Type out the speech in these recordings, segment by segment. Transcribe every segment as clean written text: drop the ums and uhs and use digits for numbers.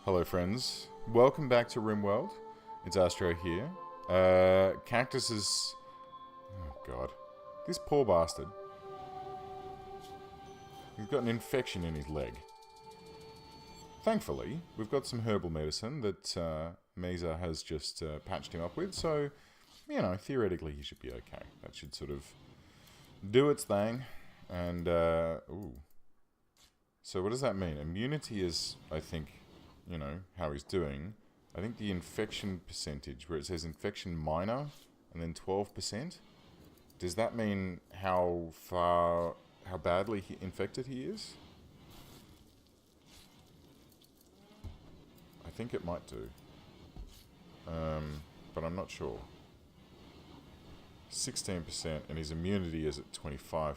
Hello friends, welcome back to Rimworld. It's Astro here. Cactus is... Oh god. This poor bastard. He's got an infection in his leg. Thankfully, we've got some herbal medicine that Mesa has just patched him up with, so, you know, theoretically he should be okay. That should sort of do its thing. And, ooh. So what does that mean? Immunity is, I think, you know, how he's doing. I think the infection percentage, where it says infection minor, and then 12%, does that mean how badly infected he is? I think it might do. But I'm not sure. 16%, and his immunity is at 25%.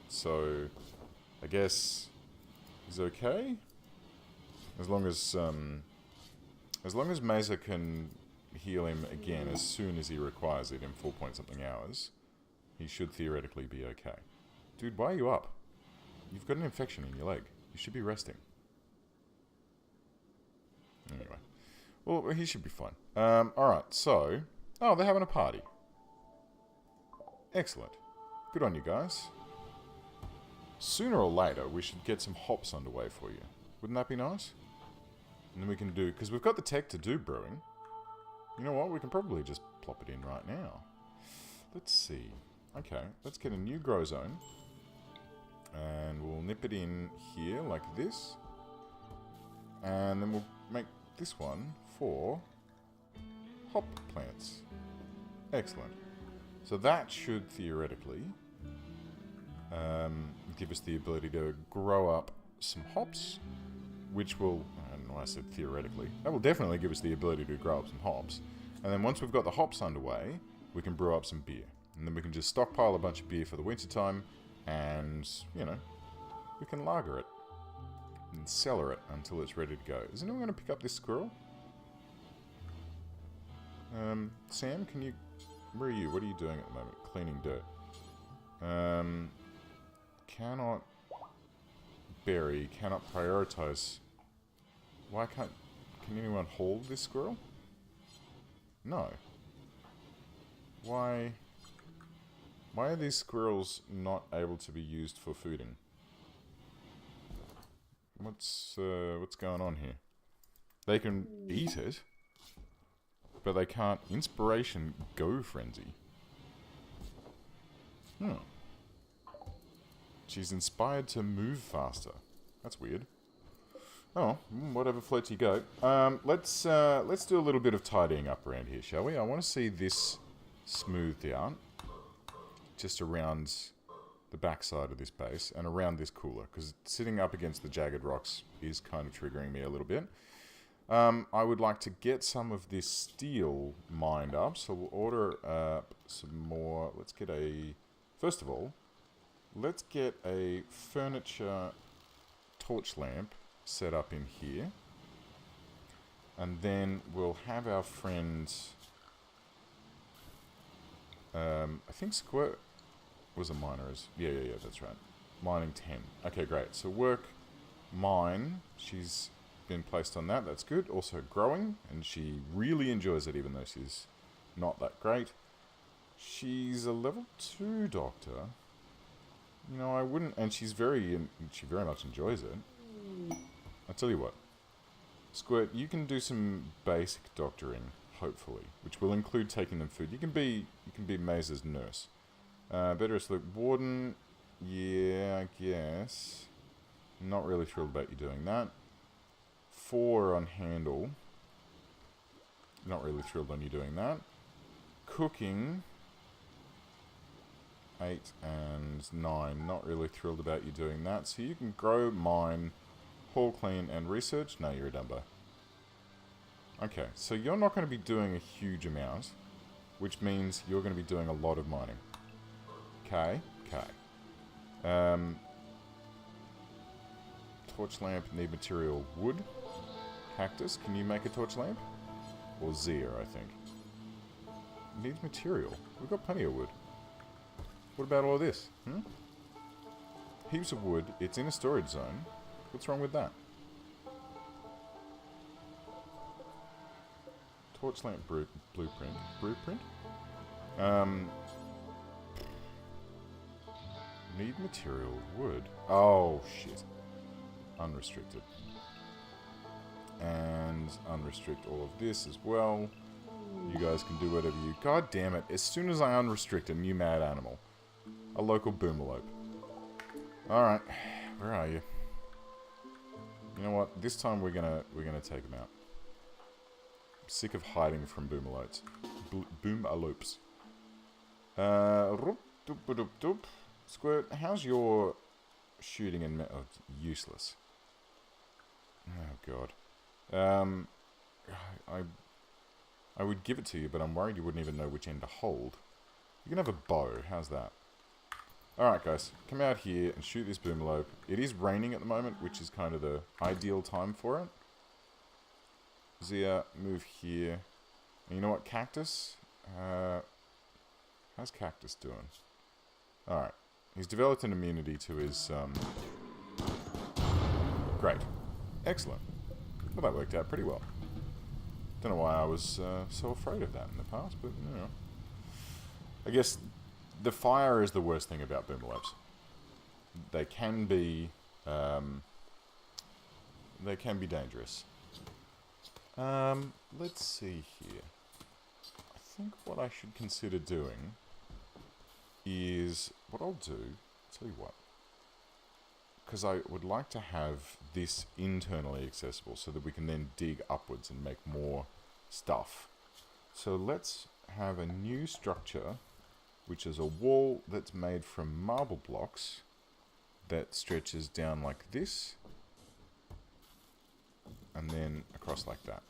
So, I guess he's okay? As long as Mesa can heal him again as soon as he requires it in 4 point something hours, he should theoretically be okay. Dude, why are you up? You've got an infection in your leg. You should be resting. Anyway. Well, he should be fine. Alright, so... Oh, they're having a party. Excellent. Good on you guys. Sooner or later, we should get some hops underway for you. Wouldn't that be nice? And then we can do... Because we've got the tech to do brewing. You know what? We can probably just plop it in right now. Let's see. Okay, let's get a new grow zone. And we'll nip it in here like this. And then we'll make this one for hop plants. Excellent. So that should theoretically give us the ability to grow up some hops, which will, I don't know why I said theoretically, that will definitely give us the ability to grow up some hops. And then once we've got the hops underway, we can brew up some beer. And then we can just stockpile a bunch of beer for the winter time, and, you know, we can lager it and cellar it until it's ready to go. Is anyone going to pick up this squirrel? Sam, can you... Where are you? What are you doing at the moment? Cleaning dirt. Cannot bury, cannot prioritize. Why can't... Can anyone hold this squirrel? No. Why are these squirrels not able to be used for fooding? What's going on here? They can eat it, but they can't. Inspiration go frenzy. She's inspired to move faster. That's weird. Oh, whatever floats your goat. Let's do a little bit of tidying up around here, shall we? I want to see this smoothed out, just around the backside of this base and around this cooler, because sitting up against the jagged rocks is kind of triggering me a little bit. I would like to get some of this steel mined up, so we'll order up some more. Let's get a... First of all, let's get a furniture torch lamp set up in here. And then we'll have our friend... I think Squirt was a miner. Yeah, that's right. Mining 10. Okay, great. So work, mine. She's been placed on that. That's good. Also growing, and she really enjoys it, even though she's not that great. She's a level 2 doctor. You know, I wouldn't... And she very much enjoys it. I'll tell you what. Squirt, you can do some basic doctoring, hopefully, which will include taking them food. You can be Mesa's nurse. Better as the warden. Yeah, I guess. Not really thrilled about you doing that. 4 on handle. Not really thrilled on you doing that. Cooking. 8 and 9. Not really thrilled about you doing that. So you can grow, mine, haul, clean, and research. No, you're a dumbo. Okay, so you're not going to be doing a huge amount, which means you're going to be doing a lot of mining. Okay. Torch lamp, need material, wood. Cactus, can you make a torch lamp? Or Zia, I think. Needs material. We've got plenty of wood. What about all this? Heaps of wood. It's in a storage zone. What's wrong with that? Torch lamp blueprint. Blueprint? Need material wood. Oh, shit. Unrestricted. And unrestrict all of this as well. You guys can do whatever you... God damn it. As soon as I unrestrict a new mad animal. A local boomalope. Alright. Where are you? You know what? This time we're gonna take him out. I'm sick of hiding from boomalopes. Boomalopes. Squirt, how's your shooting and... Oh, useless. Oh, God. I would give it to you, but I'm worried you wouldn't even know which end to hold. You can have a bow. How's that? Alright, guys. Come out here and shoot this boomalope. It is raining at the moment, which is kind of the ideal time for it. Zia, move here. And you know what? Cactus? How's Cactus doing? Alright. He's developed an immunity to his... Great. Excellent. Well, that worked out pretty well. Don't know why I was so afraid of that in the past, but, you know. I guess the fire is the worst thing about boomalopes. They can be dangerous. Let's see here. I think what I should consider doing is, what I'll do, tell you what, because I would like to have this internally accessible so that we can then dig upwards and make more stuff. So let's have a new structure, which is a wall that's made from marble blocks that stretches down like this, and then across like that.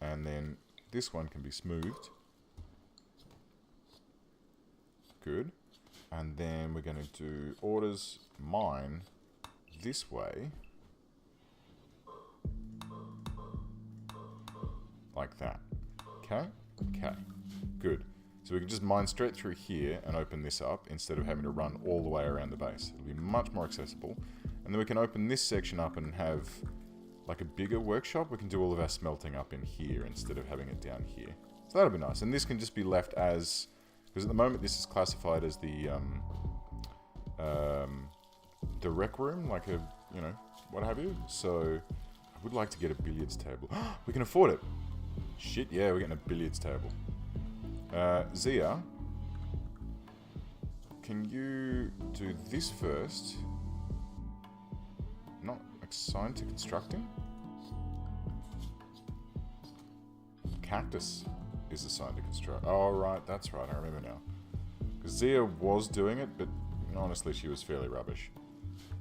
And then this one can be smoothed. Good. And then we're going to do orders mine this way. Like that. Okay? Okay. Good. So we can just mine straight through here and open this up instead of having to run all the way around the base. It'll be much more accessible. And then we can open this section up and have like a bigger workshop. We can do all of our smelting up in here instead of having it down here. So that'll be nice. And this can just be left as... Because at the moment this is classified as the rec room, like a, you know, what have you. So I would like to get a billiards table. We can afford it. Shit, yeah, we're getting a billiards table. Zia, can you do this first? Not assigned to constructing? Cactus is assigned to construct. Oh, right, that's right, I remember now. Because Zia was doing it, but honestly, she was fairly rubbish.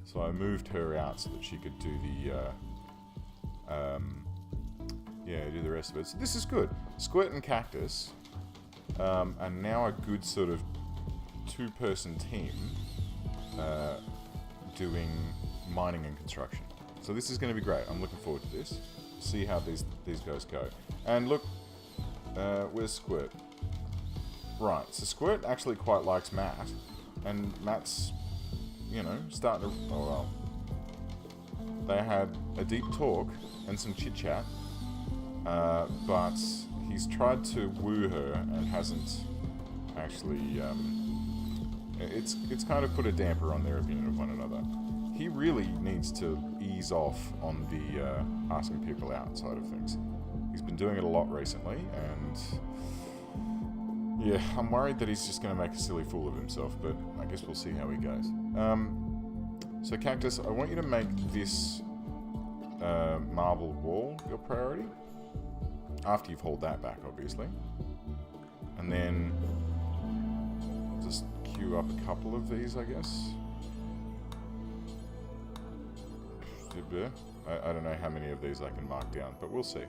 So I moved her out so that she could do the, do the rest of it. So this is good. Squirt and Cactus are now a good sort of two-person team doing mining and construction. So this is going to be great. I'm looking forward to this. See how these guys go. And look, where's Squirt? Right, so Squirt actually quite likes Matt. And Matt's, you know, starting to... Oh, well. They had a deep talk and some chit-chat. But he's tried to woo her and hasn't actually... It's kind of put a damper on their opinion of one another. He really needs to ease off on the asking people out side of things. He's been doing it a lot recently, and yeah, I'm worried that he's just going to make a silly fool of himself, but I guess we'll see how he goes. So Cactus, I want you to make this marble wall your priority, after you've hauled that back, obviously. And then just queue up a couple of these, I guess. I don't know how many of these I can mark down, but we'll see.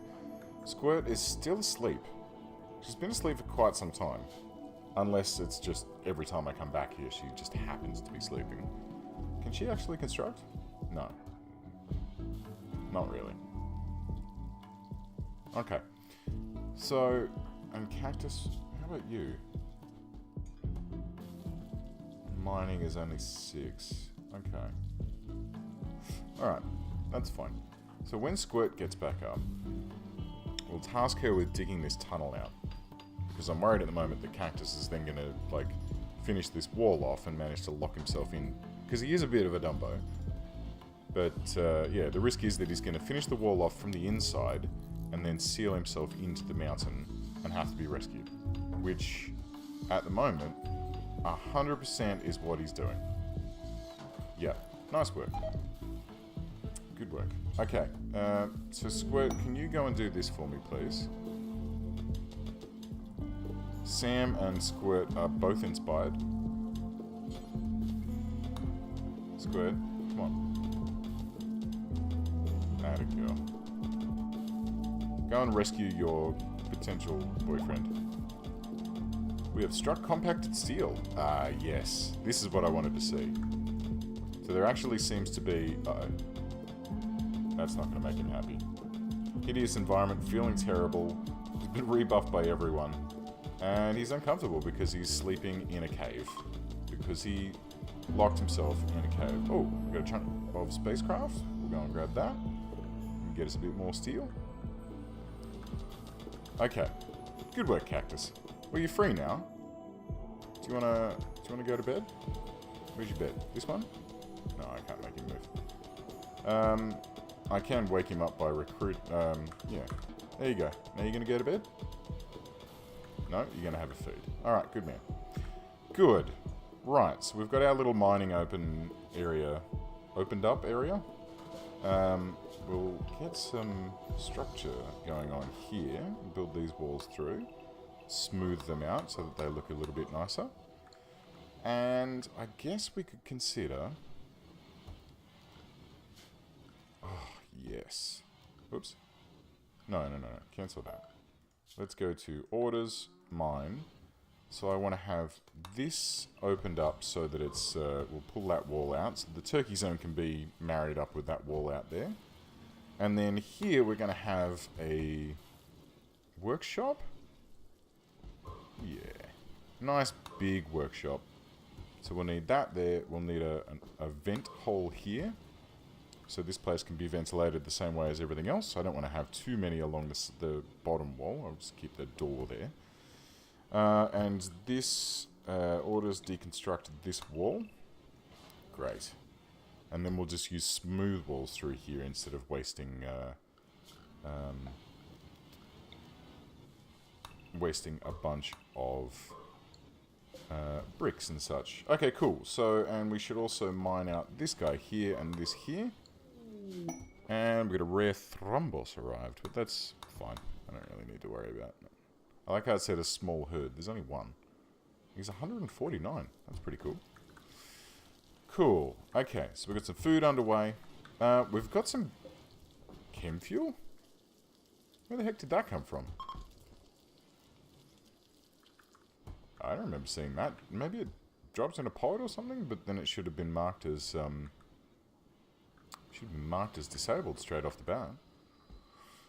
Squirt is still asleep. She's been asleep for quite some time. Unless it's just every time I come back here, she just happens to be sleeping. Can she actually construct? No. Not really. Okay. So, and Cactus, how about you? Mining is only 6. Okay. Alright, that's fine. So when Squirt gets back up, we'll task her with digging this tunnel out. Because I'm worried at the moment that Cactus is then going to, like, finish this wall off and manage to lock himself in. Because he is a bit of a Dumbo. But, yeah, the risk is that he's going to finish the wall off from the inside and then seal himself into the mountain and have to be rescued. Which, at the moment, 100% is what he's doing. Yeah, nice work. Good work. Okay, so Squirt, can you go and do this for me, please? Sam and Squirt are both inspired. Squirt, come on. Atta girl. Go and rescue your potential boyfriend. We have struck compacted steel. Ah, yes. This is what I wanted to see. So there actually seems to be... that's not going to make him happy. Hideous environment, feeling terrible. He's been rebuffed by everyone. And he's uncomfortable because he's sleeping in a cave. Because he locked himself in a cave. Oh, we've got a chunk of spacecraft. We'll go and grab that. And get us a bit more steel. Okay. Good work, Cactus. Well, you're free now. Do you wanna go to bed? Where's your bed? This one? No, I can't make him move. I can wake him up by yeah. There you go. Now you're gonna go to bed? No, you're gonna have a feed. Alright, good man. Good. Right, so we've got our little mining opened up area. We'll get some structure going on here. Build these walls through. Smooth them out so that they look a little bit nicer. And I guess we could consider... Oh, yes. Oops. No. Cancel that. Let's go to Orders, Mine. So I want to have this opened up so that it's... we'll pull that wall out. So the turkey zone can be married up with that wall out there. And then here we're going to have a workshop. Yeah. Nice big workshop. So we'll need that there. We'll need a vent hole here. So this place can be ventilated the same way as everything else. I don't want to have too many along the bottom wall. I'll just keep the door there. And this orders deconstruct this wall. Great. And then we'll just use smooth walls through here instead of wasting a bunch of bricks and such. Okay, cool. So, and we should also mine out this guy here and this here. And we've got a rare thrombos arrived, but that's fine. I don't really need to worry about it. I like how it said a small herd. There's only one. He's 149. That's pretty cool. Cool. Okay, so we've got some food underway. We've got some chem fuel? Where the heck did that come from? I don't remember seeing that. Maybe it drops in a pod or something, but then it should have been marked as disabled straight off the bat.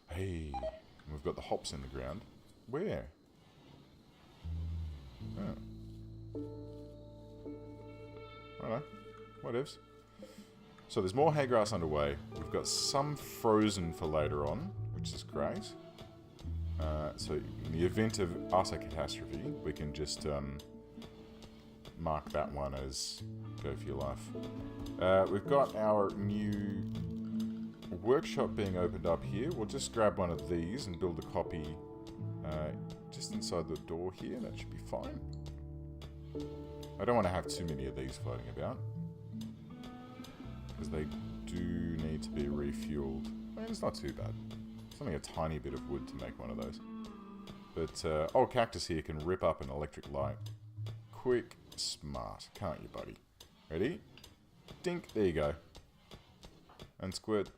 Hey, we've got the hops in the ground. Where? Oh. Alright, whatevs. So there's more hay grass underway. We've got some frozen for later on, which is great. So in the event of utter catastrophe, we can just mark that one as go for your life. We've got our new workshop being opened up here. We'll just grab one of these and build a copy just inside the door here. That should be fine. I don't want to have too many of these floating about, because they do need to be refueled. I mean, it's not too bad. It's only a tiny bit of wood to make one of those. But, old Cactus here can rip up an electric light. Quick, smart, can't you, buddy? Ready? Dink, there you go. And Squirt.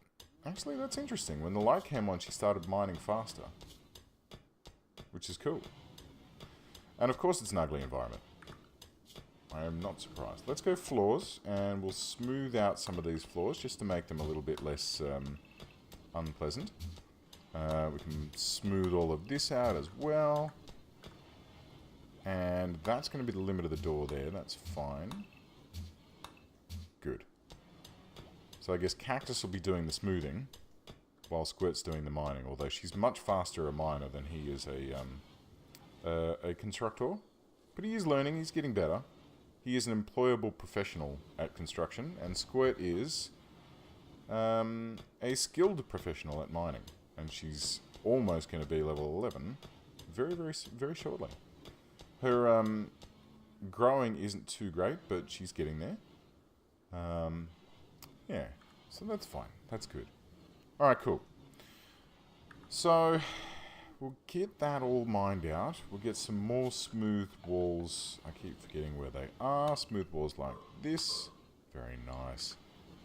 Actually, that's interesting. When the light came on, she started mining faster. Which is cool. And of course it's an ugly environment. I am not surprised. Let's go floors, and we'll smooth out some of these floors just to make them a little bit less unpleasant. We can smooth all of this out as well. And that's going to be the limit of the door there. That's fine. Good. So I guess Cactus will be doing the smoothing while Squirt's doing the mining, although she's much faster a miner than he is a constructor. But he is learning, he's getting better. He is an employable professional at construction, and Squirt is a skilled professional at mining. And she's almost going to be level 11 very, very, very shortly. Her growing isn't too great, but she's getting there. Yeah, so that's fine. That's good. Alright, cool. So, we'll get that all mined out. We'll get some more smooth walls. I keep forgetting where they are. Smooth walls like this. Very nice.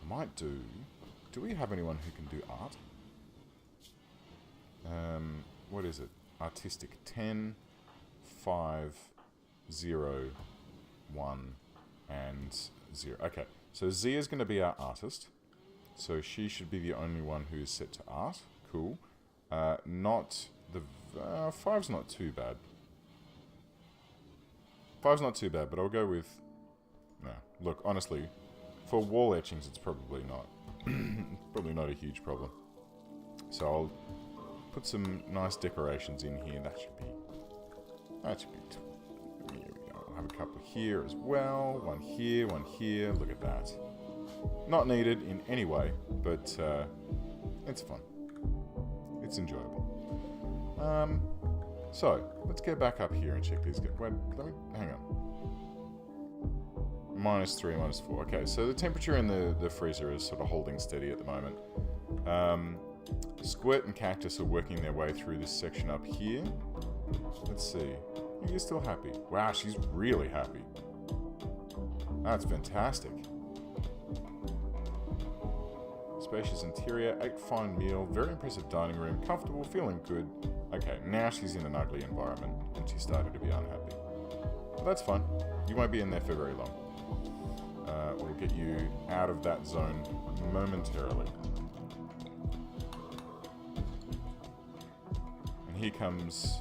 I might do... Do we have anyone who can do art? What is it? Artistic. 10, 5, 0, 1, and 0. Okay, so Zia's going to be our artist. So she should be the only one who's set to art. Cool. Not the... 5's not too bad. 5's not too bad, but I'll go with... No, look, honestly, for wall etchings, it's probably not. Probably not a huge problem. So I'll put some nice decorations in here. That should be... Here we go. I'll have a couple here as well. One here, one here. Look at that. Not needed in any way, but it's fun. It's enjoyable. So, let's go back up here and check these guys. Wait, hang on. -3, -4. Okay, so the temperature in the freezer is sort of holding steady at the moment. Squirt and Cactus are working their way through this section up here. Let's see. You're still happy. Wow, she's really happy. That's fantastic. Spacious interior, 8 fine meal, very impressive dining room, comfortable, feeling good. Okay, now she's in an ugly environment and she's starting to be unhappy. But that's fine. You won't be in there for very long. We'll get you out of that zone momentarily. And here comes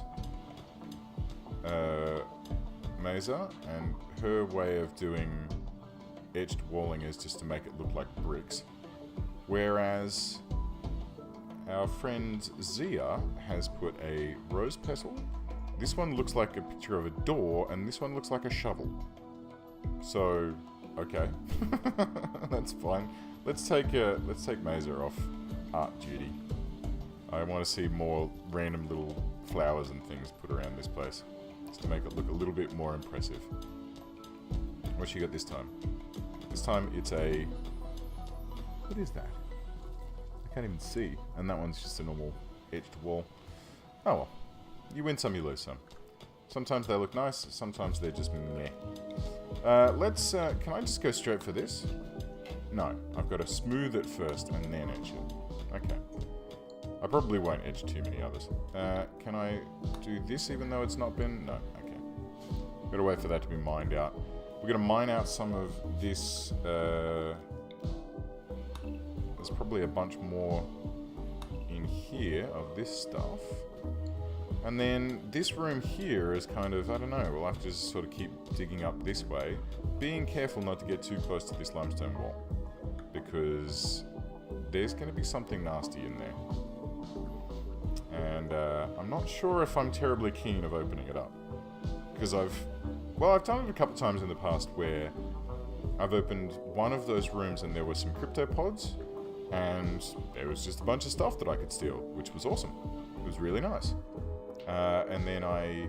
Mesa, and her way of doing etched walling is just to make it look like bricks. Whereas our friend Zia has put a rose petal. This one looks like a picture of a door, and this one looks like a shovel. So, okay, that's fine. Let's take Mesa off art duty. I want to see more random little flowers and things put around this place, just to make it look a little bit more impressive. What you got this time? This time it's a... What is that? I can't even see. And that one's just a normal etched wall. Oh well. You win some, you lose some. Sometimes they look nice, sometimes they're just meh. Can I just go straight for this? No, I've got to smooth it first and then etch it. Okay. I probably won't etch too many others. Can I do this even though it's not been... No, okay. Gotta wait for that to be mined out. We're gonna mine out some of this... There's probably a bunch more in here of this stuff. And then this room here is kind of, I don't know, we'll have to just sort of keep digging up this way, being careful not to get too close to this limestone wall, because there's going to be something nasty in there. And I'm not sure if I'm terribly keen of opening it up, because I've done it a couple times in the past where I've opened one of those rooms and there were some cryptopods, and there was just a bunch of stuff that I could steal, which was awesome. It was really nice. And then I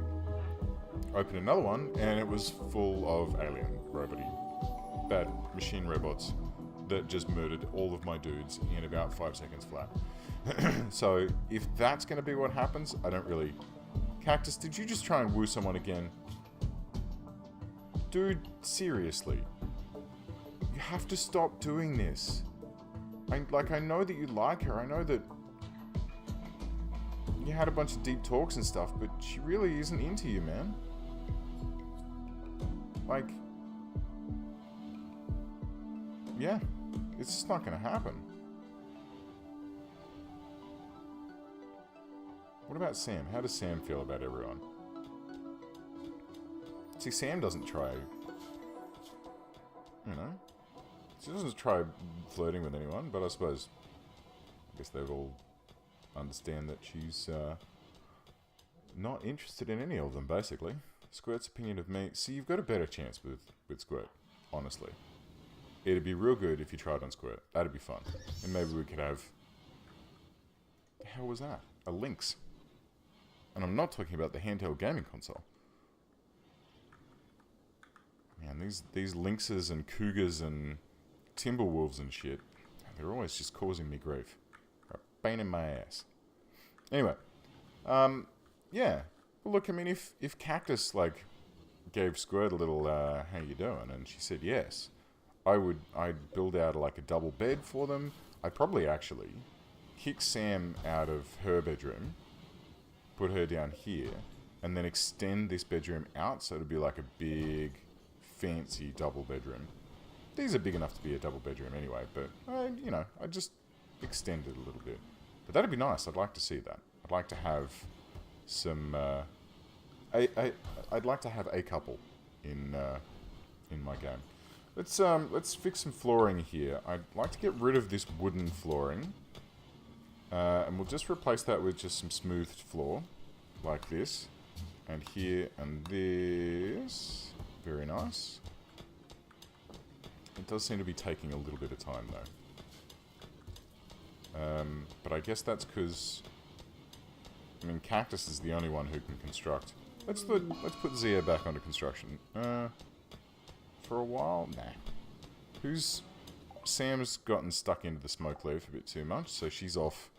opened another one, and it was full of alien, robot-y, bad machine robots that just murdered all of my dudes in about 5 seconds flat. So, if that's going to be what happens, I don't really... Cactus, did you just try and woo someone again? Dude, seriously. You have to stop doing this. I know that you like her, I know that you had a bunch of deep talks and stuff, but she really isn't into you, man. Like, yeah, it's just not gonna happen. What about Sam? How does Sam feel about everyone? See, Sam doesn't try, you know, she doesn't try flirting with anyone, but I guess they've all understand that she's not interested in any of them, basically. Squirt's opinion of me... See, you've got a better chance with Squirt, honestly. It'd be real good if you tried on Squirt. That'd be fun. And maybe we could have... The hell was that? A Lynx. And I'm not talking about the handheld gaming console. Man, these lynxes and cougars and timberwolves and shit, they're always just causing me grief. A pain in my ass. Anyway, yeah. Well, look, I mean, if Cactus, like, gave Squirt a little, how you doing? And she said yes, I'd build out, like, a double bed for them. I'd probably actually kick Sam out of her bedroom, put her down here, and then extend this bedroom out so it'd be like a big, fancy double bedroom. These are big enough to be a double bedroom anyway, but, you know, I'd just extend it a little bit. But that'd be nice. I'd like to see that. I'd like to have some... I'd like to have a couple in my game. Let's fix some flooring here. I'd like to get rid of this wooden flooring. And we'll just replace that with just some smoothed floor. Like this. And here and this. Very nice. It does seem to be taking a little bit of time though. But I guess that's because... I mean, Cactus is the only one who can construct. Let's put Zia back under construction. For a while? Nah. Sam's gotten stuck into the smoke leaf a bit too much, so she's off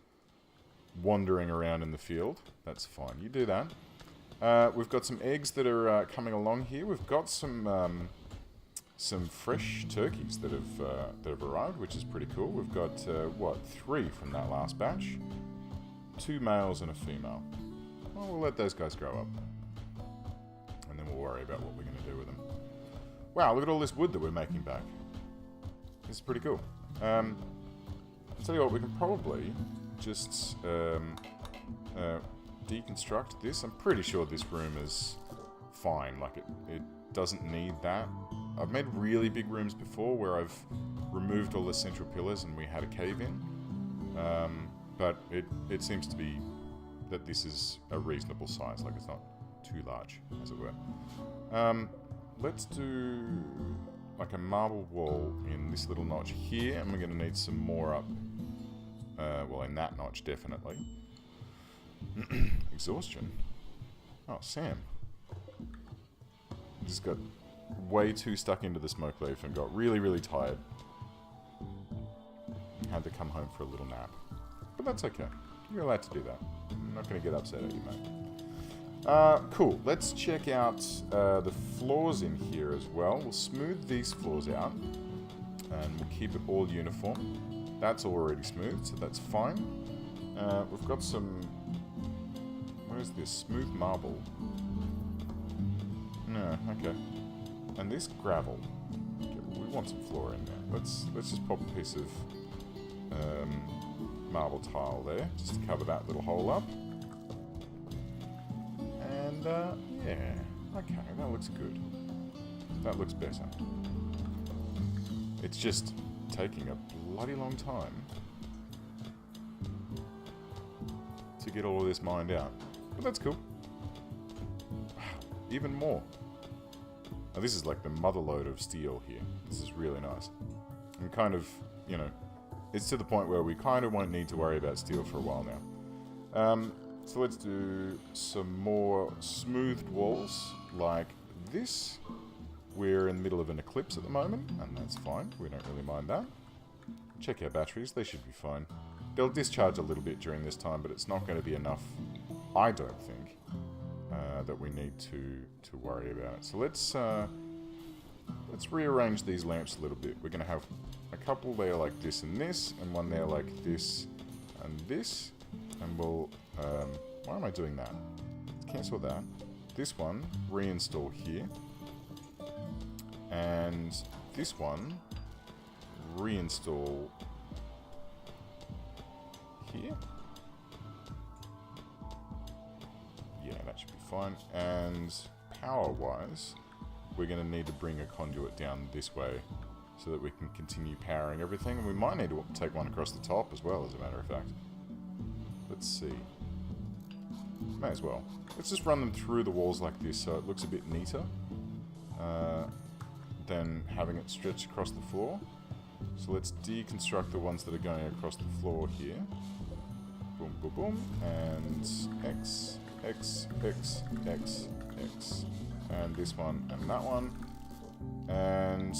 wandering around in the field. That's fine. You do that. We've got some eggs that are coming along here. We've got some fresh turkeys that have arrived, which is pretty cool. We've got what, 3 from that last batch. 2 males and a female. Well, we'll let those guys grow up, and then we'll worry about what we're going to do with them. Wow, look at all this wood that we're making back. This is pretty cool. I'll tell you what, we can probably just deconstruct this. I'm pretty sure this room is fine. Like, it doesn't need that. I've made really big rooms before where I've removed all the central pillars and we had a cave in. But it seems to be that this is a reasonable size. Like, it's not too large, as it were. Let's do like a marble wall in this little notch here, and we're going to need some more up. Well, in that notch, definitely. Exhaustion. Oh, Sam. Just got way too stuck into the smoke leaf and got really, really tired. Had to come home for a little nap. But that's okay. You're allowed to do that. I'm not going to get upset at you, mate. Cool. Let's check out the floors in here as well. We'll smooth these floors out. And we'll keep it all uniform. That's already smooth, so that's fine. We've got some... Where's this? Smooth marble. No, okay. And this gravel. Okay, well, we want some floor in there. Let's just pop a piece of marble tile there, just to cover that little hole up. And, yeah. Okay, that looks good. That looks better. It's just taking a bloody long time to get all of this mined out. But that's cool. Wow, even more. Now this is like the motherload of steel here. This is really nice. And kind of, you know, it's to the point where we kind of won't need to worry about steel for a while now. So let's do some more smoothed walls like this. We're in the middle of an eclipse at the moment, and that's fine. We don't really mind that. Check our batteries. They should be fine. They'll discharge a little bit during this time, but it's not going to be enough, I don't think, that we need to worry about. So let's rearrange these lamps a little bit. We're going to have a couple there like this, and one there like this and this. And we'll... why am I doing that? Let's cancel that. This one, reinstall here. And this one, reinstall here. Yeah, that should be fine. And power-wise, we're going to need to bring a conduit down this way so that we can continue powering everything. And we might need to take one across the top as well, as a matter of fact. Let's see. May as well. Let's just run them through the walls like this so it looks a bit neater than having it stretch across the floor. So let's deconstruct the ones that are going across the floor here. Boom, boom, boom. And X, X, X, X, X. And this one and that one. And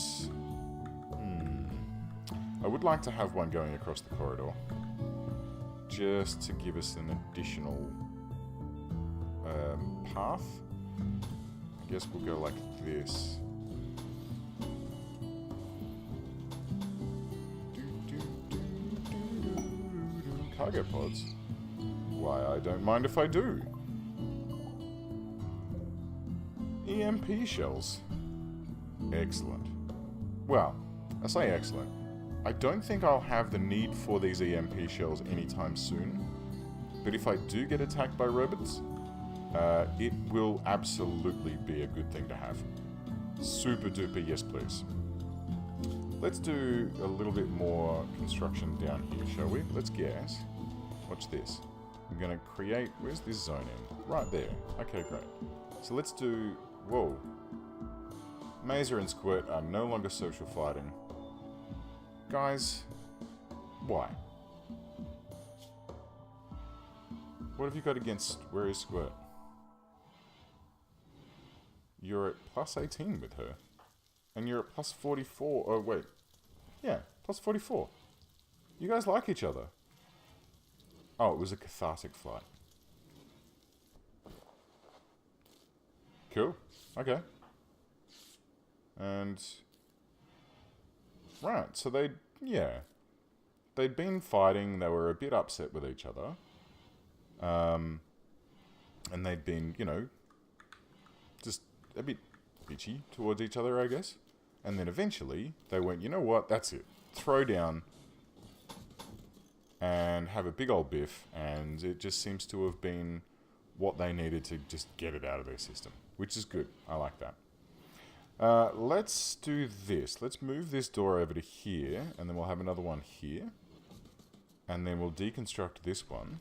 I would like to have one going across the corridor. Just to give us an additional path. I guess we'll go like this. Cargo pods? Why, I don't mind if I do. EMP shells. Excellent. Well, I say excellent. I don't think I'll have the need for these EMP shells anytime soon. But if I do get attacked by robots, it will absolutely be a good thing to have. Super duper yes please. Let's do a little bit more construction down here, shall we? Let's guess. Watch this. I'm going to create... Where's this zone in? Right there. Okay, great. So let's do... Whoa. Mazer and Squirt are no longer social fighting. Guys, why? What have you got against... Where is Squirt? You're at plus 18 with her. And you're at plus 44. Oh, wait. Yeah, plus 44. You guys like each other. Oh, it was a cathartic fight. Cool. Okay. And... Right, so they... Yeah. They'd been fighting. They were a bit upset with each other. And they'd been, you know, just a bit bitchy towards each other, I guess. And then eventually, they went, you know what, that's it. Throw down and have a big old biff, and it just seems to have been what they needed to just get it out of their system, which is good. I like that. Let's do this. Let's move this door over to here, and then we'll have another one here. And then we'll deconstruct this one,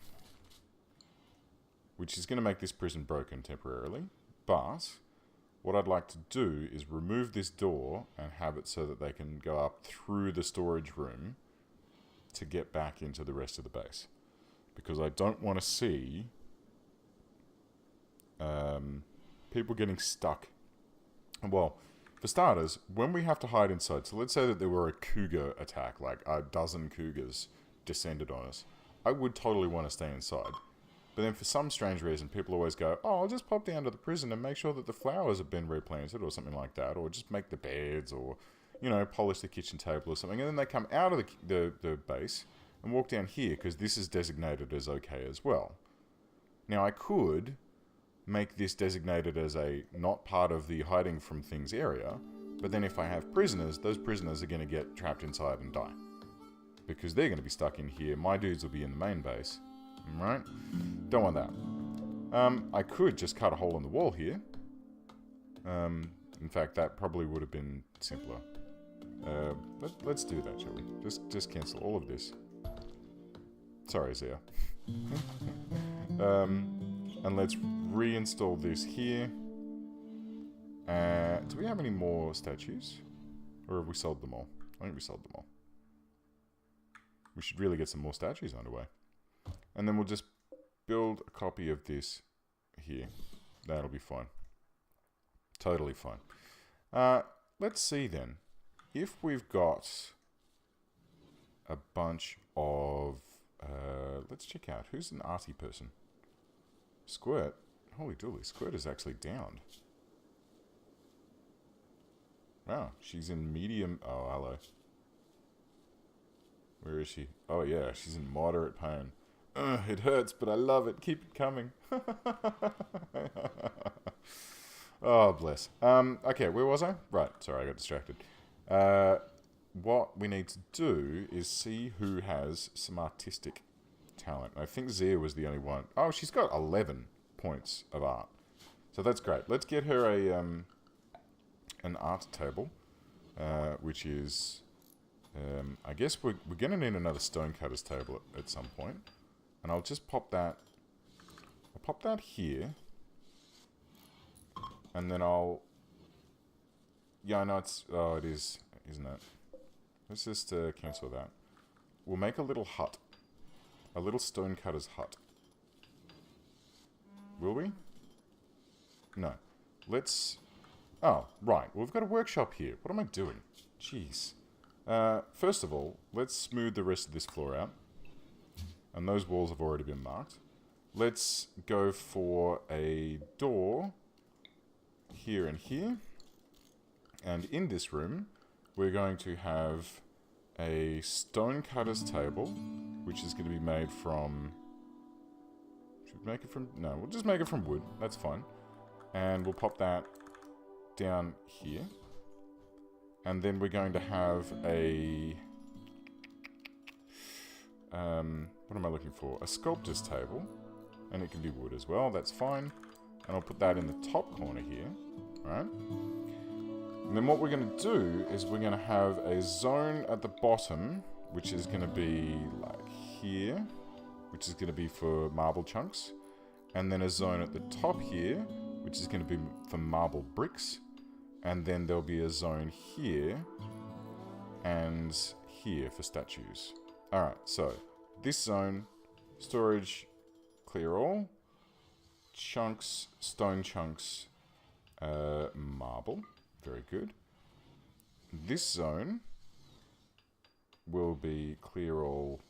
which is going to make this prison broken temporarily. But what I'd like to do is remove this door and have it so that they can go up through the storage room to get back into the rest of the base. Because I don't want to see people getting stuck. Well, for starters, when we have to hide inside, so let's say that there were a cougar attack, like a dozen cougars descended on us, I would totally want to stay inside. But then for some strange reason, people always go, oh, I'll just pop down to the prison and make sure that the flowers have been replanted or something like that, or just make the beds, or, you know, polish the kitchen table or something. And then they come out of the base and walk down here because this is designated as okay as well. Now, I could make this designated as a not part of the hiding from things area, but then if I have prisoners, those prisoners are going to get trapped inside and die. Because they're going to be stuck in here. My dudes will be in the main base. Right? Don't want that. I could just cut a hole in the wall here. In fact, that probably would have been simpler. Let's do that, shall we? Just cancel all of this. Sorry, Zia. And let's reinstall this here. Do we have any more statues? Or have we sold them all? I think we sold them all. We should really get some more statues underway. And then we'll just build a copy of this here. That'll be fine. Totally fine. Let's see then. If we've got a bunch of... let's check out. Who's an arty person? Squirt. Holy dooly. Squirt is actually downed. Wow. She's in medium... Oh, hello. Where is she? Oh, yeah. She's in moderate pain. It hurts, but I love it. Keep it coming. Oh, bless. Okay, where was I? Right, sorry, I got distracted. What we need to do is see who has some artistic talent. I think Zia was the only one. Oh, she's got 11 points of art. So that's great. Let's get her an art table, which is... I guess we're going to need another stonecutter's table at some point. And I'll just pop that... I'll pop that here. And then I'll... Yeah, I know it's... Oh, it is, isn't it? Let's just cancel that. We'll make a little hut. A little stonecutter's hut. Will we? No. Let's... Oh, right. Well, we've got a workshop here. What am I doing? Jeez. First of all, let's smooth the rest of this floor out. And those walls have already been marked. Let's go for a door here and here. And in this room, we're going to have a stonecutter's table, which is going to be made from... Should we make it from... No, we'll just make it from wood. That's fine. And we'll pop that down here. And then we're going to have a... what am I looking for? A sculptor's table. And it can be wood as well. That's fine. And I'll put that in the top corner here. Alright? And then what we're going to do is we're going to have a zone at the bottom, which is going to be like here, which is going to be for marble chunks. And then a zone at the top here, which is going to be for marble bricks. And then there'll be a zone here and here for statues. Alright, so this zone, storage, clear all, chunks, stone chunks, marble. Very good. This zone will be clear all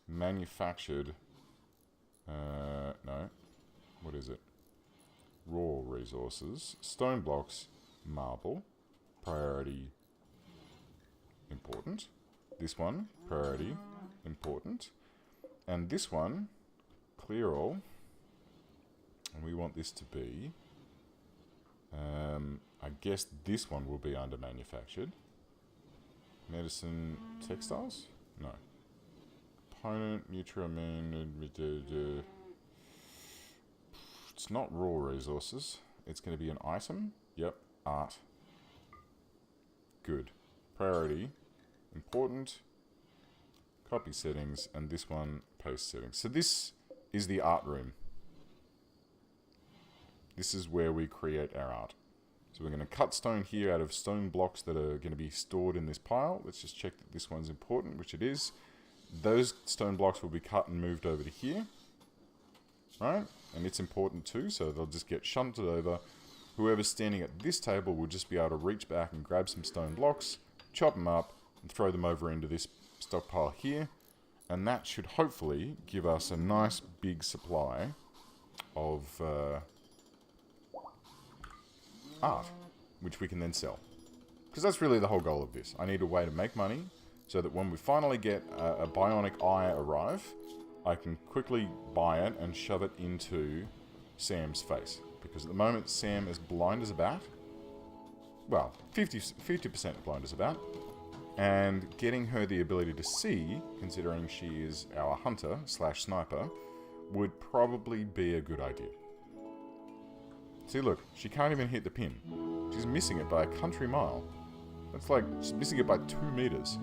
manufactured... no. What is it? Raw resources. Stone blocks, marble. Priority, important. This one, priority, important. And this one, clear all. And we want this to be... I guess this one will be under manufactured. Medicine, textiles? No. Component, nutriment, it's not raw resources. It's going to be an item. Yep, art. Good. Priority, important. Copy settings, and this one, paste settings. So this is the art room. This is where we create our art. So we're going to cut stone here out of stone blocks that are going to be stored in this pile. Let's just check that this one's important, which it is. Those stone blocks will be cut and moved over to here. Right? And it's important too, so they'll just get shunted over. Whoever's standing at this table will just be able to reach back and grab some stone blocks, chop them up, and throw them over into this stockpile here. And that should hopefully give us a nice big supply of... art, which we can then sell. Because that's really the whole goal of this. I need a way to make money so that when we finally get a bionic eye arrive, I can quickly buy it and shove it into Sam's face. Because at the moment, Sam is blind as a bat. Well, 50% blind as a bat. And getting her the ability to see, considering she is our hunter / sniper, would probably be a good idea. See, look, she can't even hit the pin. She's missing it by a country mile. That's like, she's missing it by 2 meters.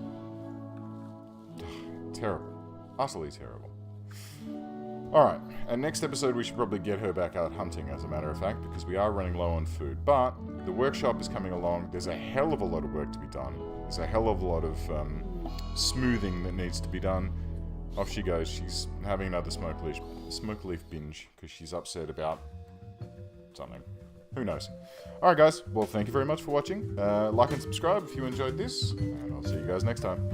Terrible. Utterly terrible. Alright, and next episode we should probably get her back out hunting, as a matter of fact, because we are running low on food. But the workshop is coming along. There's a hell of a lot of work to be done. There's a hell of a lot of smoothing that needs to be done. Off she goes. She's having another smoke leaf binge because she's upset about something. Who knows? Alright guys, well thank you very much for watching. Like and subscribe if you enjoyed this, and I'll see you guys next time.